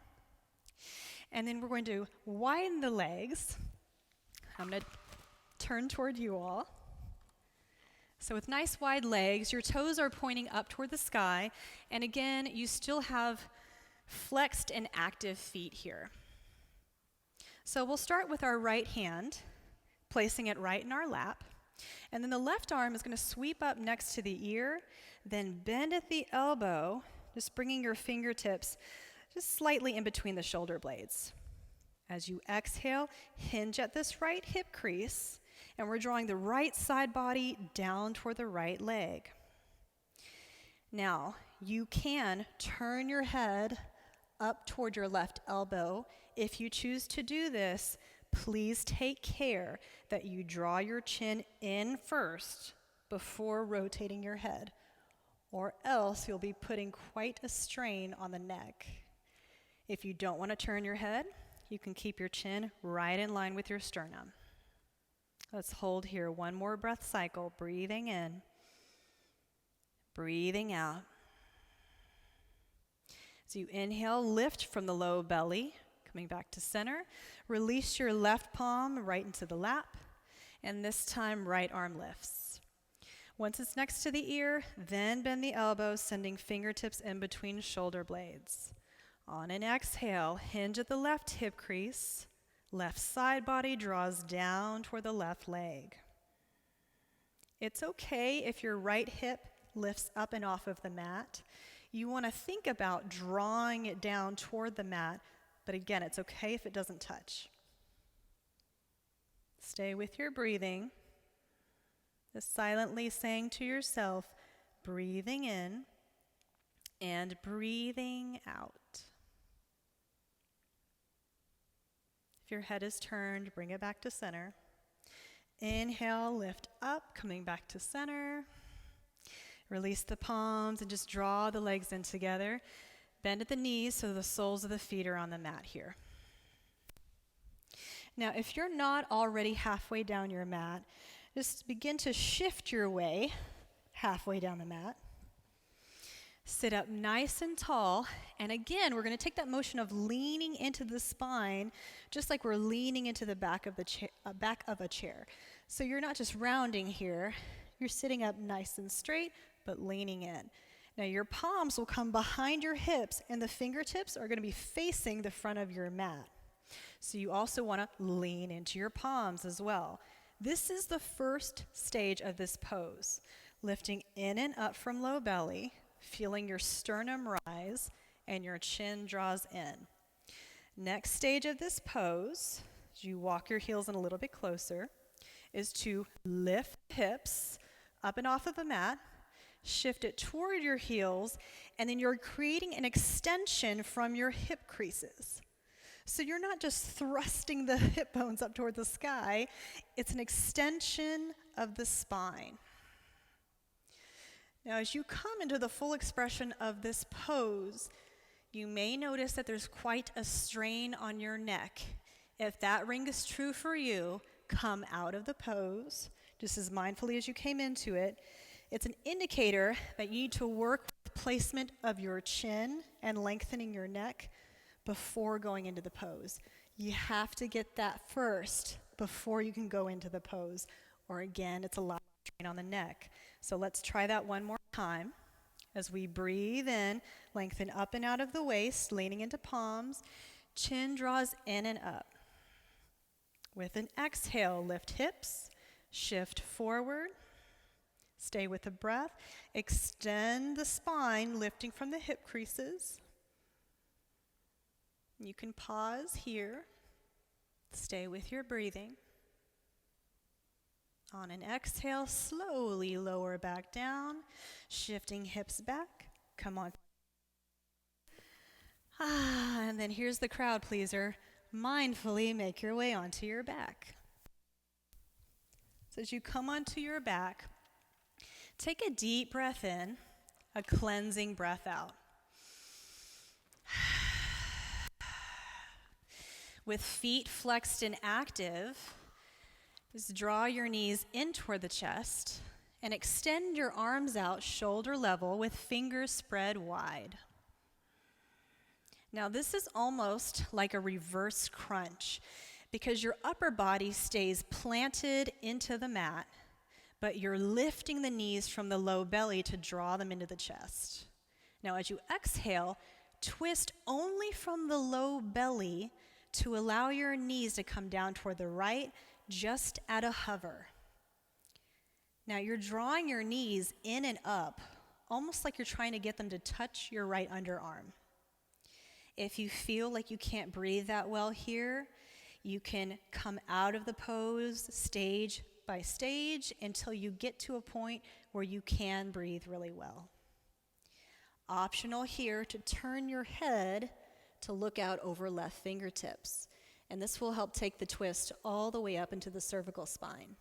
And then we're going to widen the legs. I'm going to turn toward you all. So with nice wide legs, your toes are pointing up toward the sky. And again, you still have flexed and active feet here. So we'll start with our right hand, placing it right in our lap. And then the left arm is going to sweep up next to the ear, then bend at the elbow, just bringing your fingertips just slightly in between the shoulder blades. As you exhale, hinge at this right hip crease, and we're drawing the right side body down toward the right leg. Now, you can turn your head up toward your left elbow. If you choose to do this, please take care that you draw your chin in first before rotating your head, or else you'll be putting quite a strain on the neck. If you don't want to turn your head, you can keep your chin right in line with your sternum. Let's hold here one more breath cycle, breathing in, breathing out. As you inhale, lift from the low belly, coming back to center. Release your left palm right into the lap, and this time right arm lifts. Once it's next to the ear, then bend the elbows, sending fingertips in between shoulder blades. On an exhale, hinge at the left hip crease. Left side body draws down toward the left leg. It's okay if your right hip lifts up and off of the mat. You want to think about drawing it down toward the mat, but again, it's okay if it doesn't touch. Stay with your breathing. Just silently saying to yourself, breathing in and breathing out. If your head is turned, bring it back to center. Inhale, lift up, coming back to center. Release the palms and just draw the legs in together. Bend at the knees so the soles of the feet are on the mat here. Now, if you're not already halfway down your mat, just begin to shift your way halfway down the mat. Sit up nice and tall, and again, we're going to take that motion of leaning into the spine, just like we're leaning into the back of a chair. So you're not just rounding here, you're sitting up nice and straight, but leaning in. Now your palms will come behind your hips, and the fingertips are going to be facing the front of your mat. So you also want to lean into your palms as well. This is the first stage of this pose. Lifting in and up from low belly, feeling your sternum rise and your chin draws in. Next stage of this pose, as you walk your heels in a little bit closer, is to lift hips up and off of the mat, shift it toward your heels, and then you're creating an extension from your hip creases. So you're not just thrusting the hip bones up toward the sky, it's an extension of the spine. Now, as you come into the full expression of this pose, you may notice that there's quite a strain on your neck. If that rings true for you, come out of the pose, just as mindfully as you came into it. It's an indicator that you need to work with placement of your chin and lengthening your neck before going into the pose. You have to get that first before you can go into the pose, or again, it's a lot of strain on the neck. So let's try that one more time. As we breathe in, lengthen up and out of the waist, leaning into palms, chin draws in and up. With an exhale, lift hips, shift forward, stay with the breath, extend the spine, lifting from the hip creases. You can pause here, stay with your breathing. On an exhale, slowly lower back down, shifting hips back. Come on. And then here's the crowd pleaser. Mindfully make your way onto your back. So as you come onto your back, take a deep breath in, a cleansing breath out. With feet flexed and active, just draw your knees in toward the chest and extend your arms out shoulder level with fingers spread wide. Now this is almost like a reverse crunch because your upper body stays planted into the mat, but you're lifting the knees from the low belly to draw them into the chest. Now as you exhale, twist only from the low belly to allow your knees to come down toward the right, just at a hover. Now you're drawing your knees in and up, almost like you're trying to get them to touch your right underarm. If you feel like you can't breathe that well here, you can come out of the pose stage by stage until you get to a point where you can breathe really well. Optional here to turn your head to look out over left fingertips. And this will help take the twist all the way up into the cervical spine.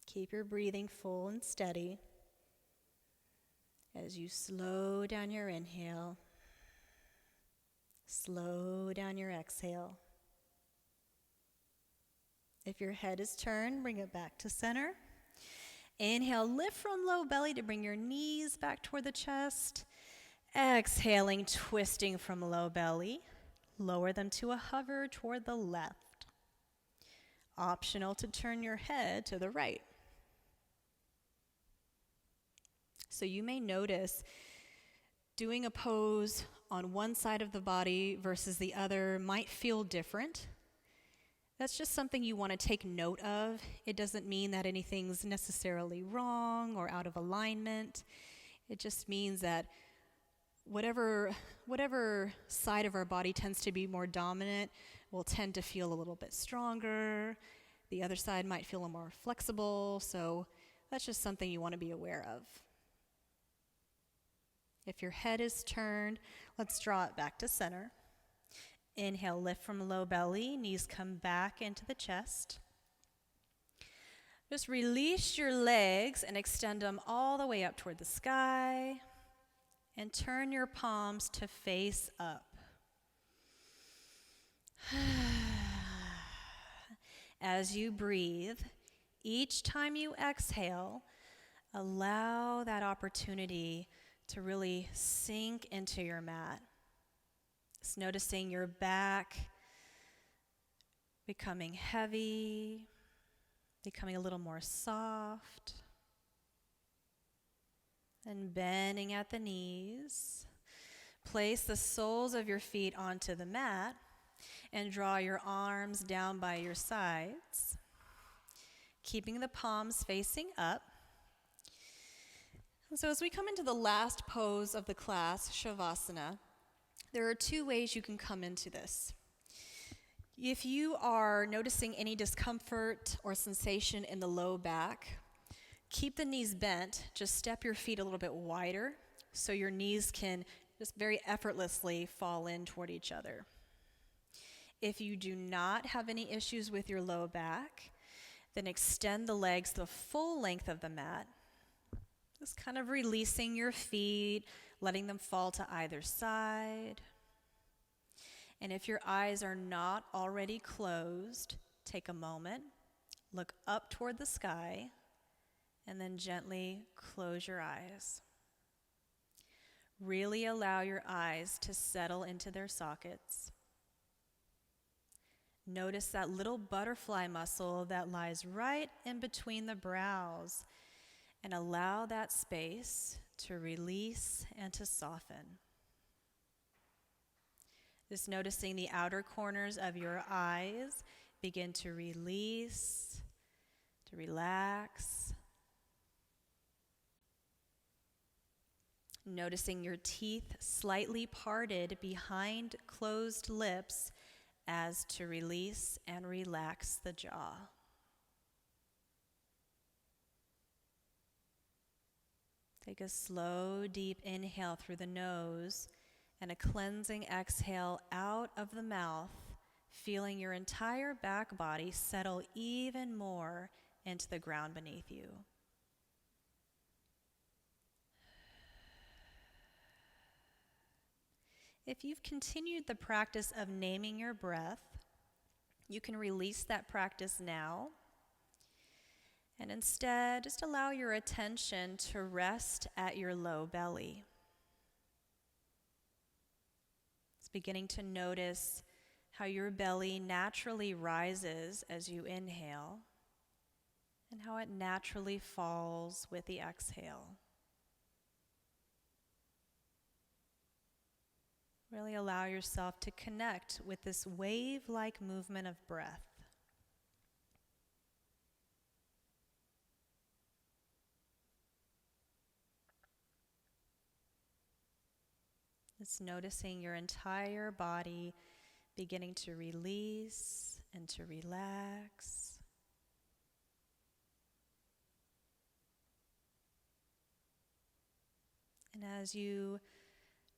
Keep your breathing full and steady as you slow down your inhale, slow down your exhale. If your head is turned, bring it back to center. Inhale, lift from low belly to bring your knees back toward the chest. Exhaling, twisting from low belly. Lower them to a hover toward the left. Optional to turn your head to the right. So you may notice doing a pose on one side of the body versus the other might feel different. That's just something you want to take note of. It doesn't mean that anything's necessarily wrong or out of alignment. It just means that whatever side of our body tends to be more dominant will tend to feel a little bit stronger. The other side might feel a more flexible, so that's just something you want to be aware of. If your head is turned, let's draw it back to center. Inhale, lift from low belly, knees come back into the chest. Just release your legs and extend them all the way up toward the sky. And turn your palms to face up. As you breathe, each time you exhale, allow that opportunity to really sink into your mat. Just noticing your back becoming heavy, becoming a little more soft. And bending at the knees. Place the soles of your feet onto the mat and draw your arms down by your sides, keeping the palms facing up. And so as we come into the last pose of the class, Shavasana, there are two ways you can come into this. If you are noticing any discomfort or sensation in the low back, keep the knees bent. Just step your feet a little bit wider so your knees can just very effortlessly fall in toward each other. If you do not have any issues with your low back, then extend the legs the full length of the mat. Just kind of releasing your feet, letting them fall to either side. And if your eyes are not already closed, take a moment, look up toward the sky, and then gently close your eyes. Really allow your eyes to settle into their sockets. Notice that little butterfly muscle that lies right in between the brows, and allow that space to release and to soften. Just noticing the outer corners of your eyes begin to release, to relax. Noticing your teeth slightly parted behind closed lips as to release and relax the jaw. Take a slow, deep inhale through the nose and a cleansing exhale out of the mouth, feeling your entire back body settle even more into the ground beneath you. If you've continued the practice of naming your breath, you can release that practice now and instead just allow your attention to rest at your low belly. It's beginning to notice how your belly naturally rises as you inhale and how it naturally falls with the exhale. Really allow yourself to connect with this wave-like movement of breath. Just noticing your entire body beginning to release and to relax. And as you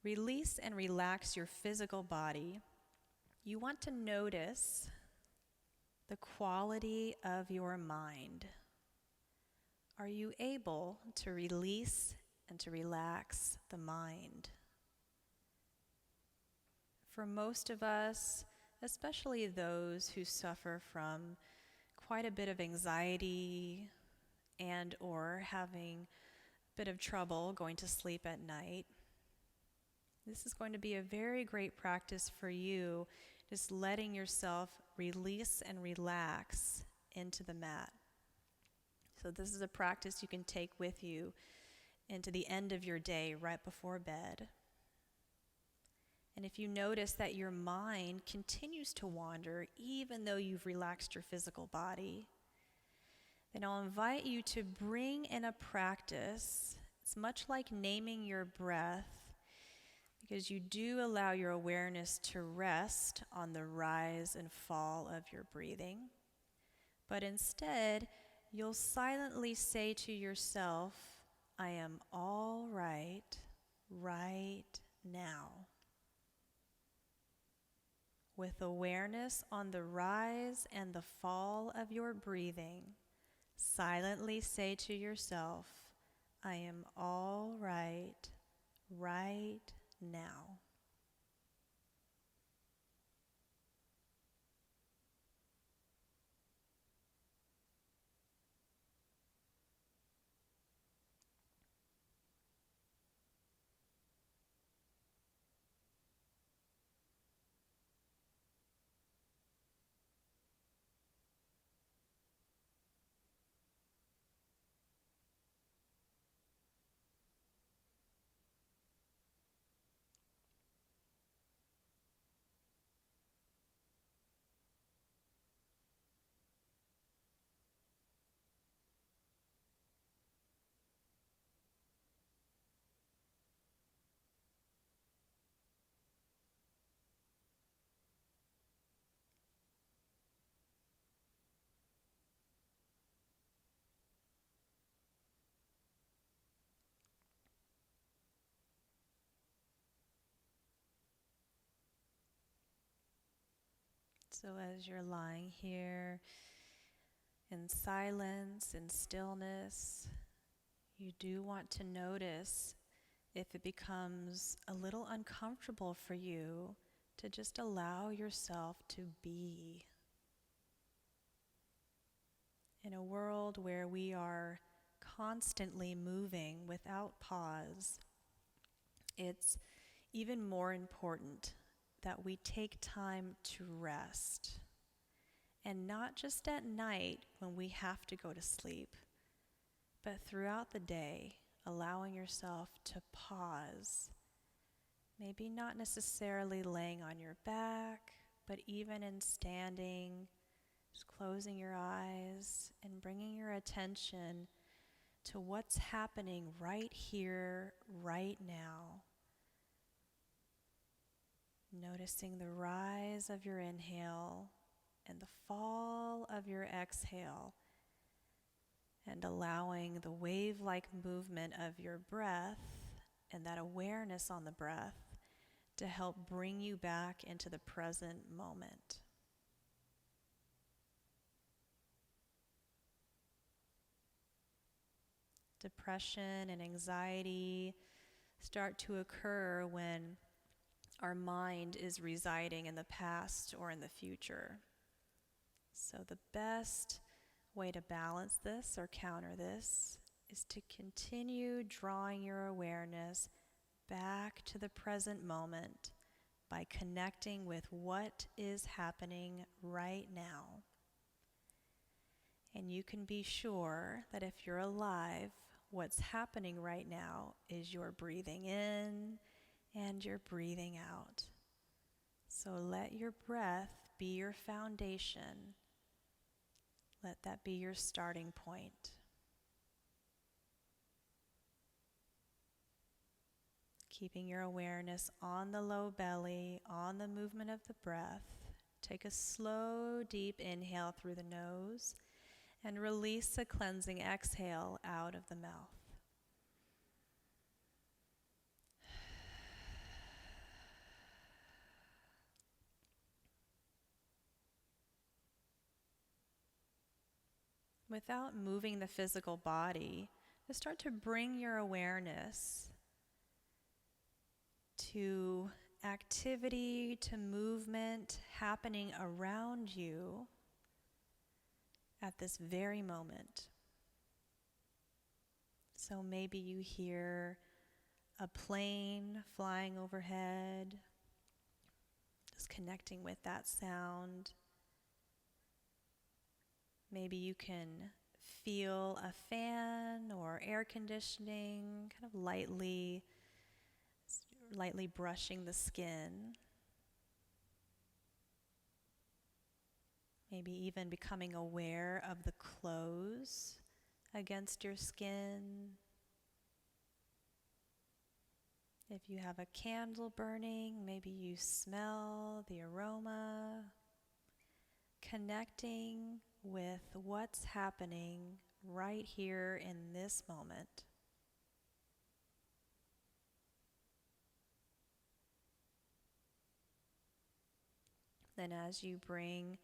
release and relax your physical body, you want to notice the quality of your mind. Are you able to release and to relax the mind? For most of us, especially those who suffer from quite a bit of anxiety and or having a bit of trouble going to sleep at night, this is going to be a very great practice for you, just letting yourself release and relax into the mat. So this is a practice you can take with you into the end of your day, right before bed. And if you notice that your mind continues to wander, even though you've relaxed your physical body, then I'll invite you to bring in a practice. It's much like naming your breath, because you do allow your awareness to rest on the rise and fall of your breathing. But instead, you'll silently say to yourself, I am all right, right now. With awareness on the rise and the fall of your breathing, silently say to yourself, I am all right, right now. So as you're lying here in silence, in stillness, you do want to notice if it becomes a little uncomfortable for you to just allow yourself to be. In a world where we are constantly moving without pause, it's even more important that we take time to rest. And not just at night when we have to go to sleep, but throughout the day, allowing yourself to pause. Maybe not necessarily laying on your back, but even in standing, just closing your eyes and bringing your attention to what's happening right here, right now. Noticing the rise of your inhale and the fall of your exhale, and allowing the wave-like movement of your breath and that awareness on the breath to help bring you back into the present moment. Depression and anxiety start to occur when our mind is residing in the past or in the future. So the best way to balance this or counter this is to continue drawing your awareness back to the present moment by connecting with what is happening right now. And you can be sure that if you're alive, what's happening right now is you're breathing in and you're breathing out. So let your breath be your foundation. Let that be your starting point. Keeping your awareness on the low belly, on the movement of the breath. Take a slow, deep inhale through the nose and release a cleansing exhale out of the mouth. Without moving the physical body, just start to bring your awareness to activity, to movement happening around you at this very moment. So maybe you hear a plane flying overhead, just connecting with that sound. Maybe you can feel a fan or air conditioning kind of lightly brushing the skin. Maybe even becoming aware of the clothes against your skin. If you have a candle burning, maybe you smell the aroma. Connecting with what's happening right here in this moment. Then as you bring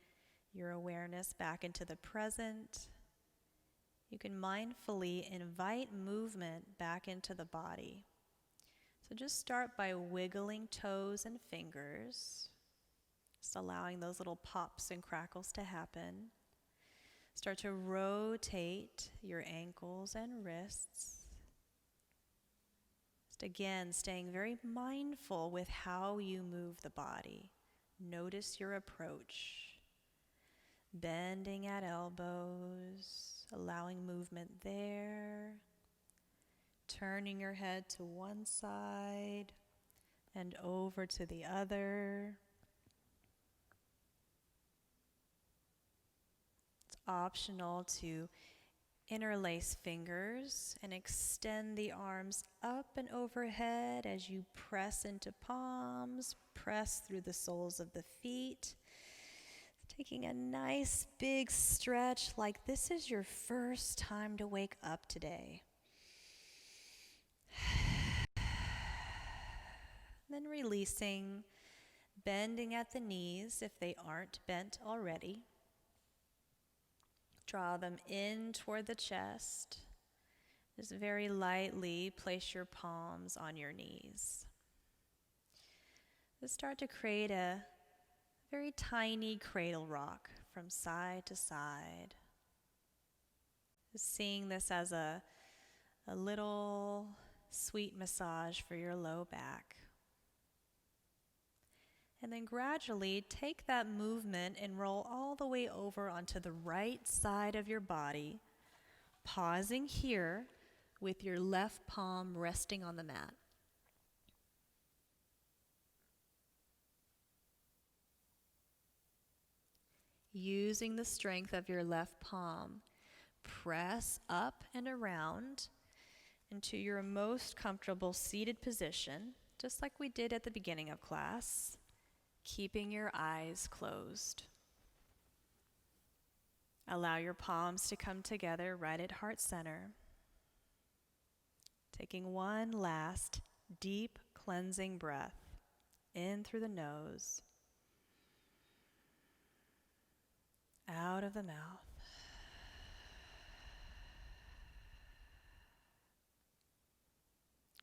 your awareness back into the present, you can mindfully invite movement back into the body. So just start by wiggling toes and fingers, just allowing those little pops and crackles to happen. Start to rotate your ankles and wrists. Just again, staying very mindful with how you move the body. Notice your approach. Bending at elbows, allowing movement there. Turning your head to one side and over to the other. It's optional to interlace fingers and extend the arms up and overhead as you press into palms, press through the soles of the feet. Taking a nice big stretch like this is your first time to wake up today. Then releasing, bending at the knees if they aren't bent already. Draw them in toward the chest. Just very lightly place your palms on your knees. Just start to create a very tiny cradle rock from side to side. Just seeing this as a little sweet massage for your low back. And then gradually take that movement and roll all the way over onto the right side of your body, pausing here with your left palm resting on the mat. Using the strength of your left palm, press up and around into your most comfortable seated position, just like we did at the beginning of class, keeping your eyes closed. Allow your palms to come together right at heart center. Taking one last deep cleansing breath in through the nose, out of the mouth.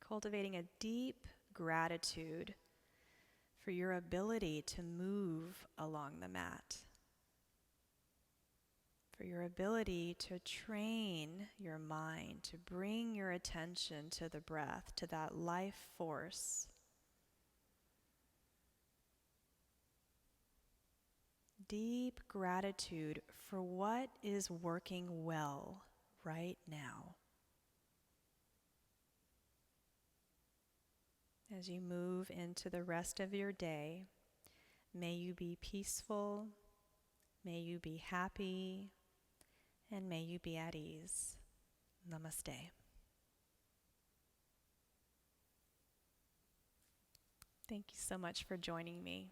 Cultivating a deep gratitude for your ability to move along the mat, for your ability to train your mind, to bring your attention to the breath, to that life force. Deep gratitude for what is working well right now. As you move into the rest of your day, may you be peaceful, may you be happy, and may you be at ease. Namaste. Thank you so much for joining me.